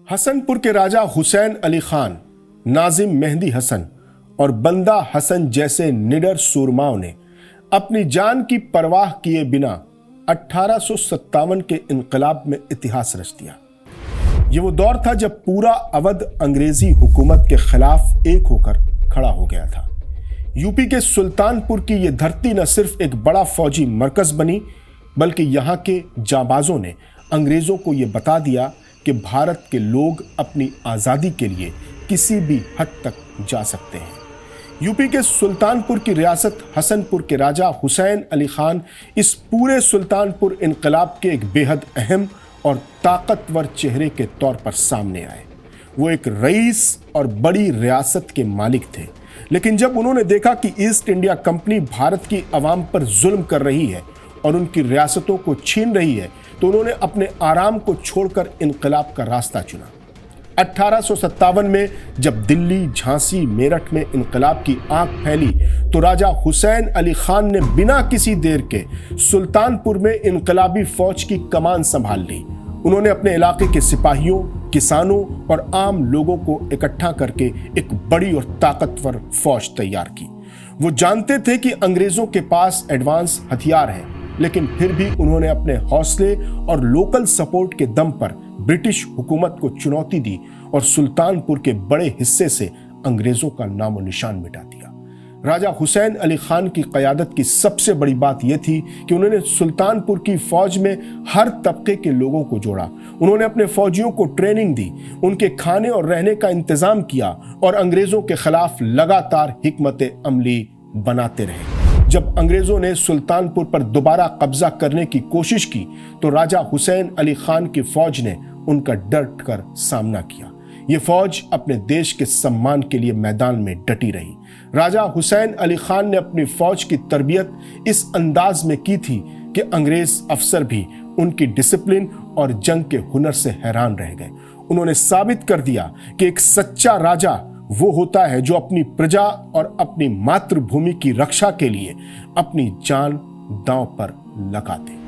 हसनपुर के राजा हुसैन अली खान, नाजिम मेहदी हसन और बंदा हसन जैसे निडर सूरमाओं ने अपनी जान की परवाह किए बिना 1857 के इनकलाब में इतिहास रच दिया। ये वो दौर था जब पूरा अवध अंग्रेजी हुकूमत के खिलाफ एक होकर खड़ा हो गया था। यूपी के सुल्तानपुर की यह धरती न सिर्फ एक बड़ा फौजी मरकज बनी, बल्कि यहाँ के जाबाजों ने अंग्रेजों को यह बता दिया कि भारत के लोग अपनी आज़ादी के लिए किसी भी हद तक जा सकते हैं। यूपी के सुल्तानपुर की रियासत हसनपुर के राजा हुसैन अली खान इस पूरे सुल्तानपुर इनकलाब के एक बेहद अहम और ताकतवर चेहरे के तौर पर सामने आए। वो एक रईस और बड़ी रियासत के मालिक थे, लेकिन जब उन्होंने देखा कि ईस्ट इंडिया कंपनी भारत की आवाम पर जुल्म कर रही है और उनकी रियासतों को छीन रही है, तो उन्होंने अपने आराम को छोड़कर इनकलाब का रास्ता चुना। 1857 में जब दिल्ली, झांसी, मेरठ में इनकलाब की आंख फैली, तो राजा हुसैन अली खान ने बिना किसी देर के सुल्तानपुर में इनकलाबी फौज की कमान संभाल ली। उन्होंने अपने इलाके के सिपाहियों, किसानों और आम लोगों को इकट्ठा करके एक बड़ी और ताकतवर फौज तैयार की। वो जानते थे कि अंग्रेजों के पास एडवांस हथियार हैं, लेकिन फिर भी उन्होंने अपने हौसले और लोकल सपोर्ट के दम पर ब्रिटिश हुकूमत को चुनौती दी और सुल्तानपुर के बड़े हिस्से से अंग्रेजों का नामो निशान मिटा दिया। राजा हुसैन अली खान की क़यादत की सबसे बड़ी बात यह थी कि उन्होंने सुल्तानपुर की फौज में हर तबके के लोगों को जोड़ा। उन्होंने अपने फौजियों को ट्रेनिंग दी, उनके खाने और रहने का इंतजाम किया और अंग्रेजों के खिलाफ लगातार हिकमत अमली बनाते रहे। जब अंग्रेजों ने सुल्तानपुर पर दोबारा कब्जा करने की कोशिश की, तो राजा हुसैन अली खान की फौज ने उनका डट कर सामना किया। ये फौज अपने देश के सम्मान के लिए मैदान में डटी रही। राजा हुसैन अली खान ने अपनी फौज की तरबियत इस अंदाज में की थी कि अंग्रेज अफसर भी उनकी डिसिप्लिन और जंग के हुनर से हैरान रह गए। उन्होंने साबित कर दिया कि एक सच्चा राजा वो होता है जो अपनी प्रजा और अपनी मातृभूमि की रक्षा के लिए अपनी जान दांव पर लगा दे।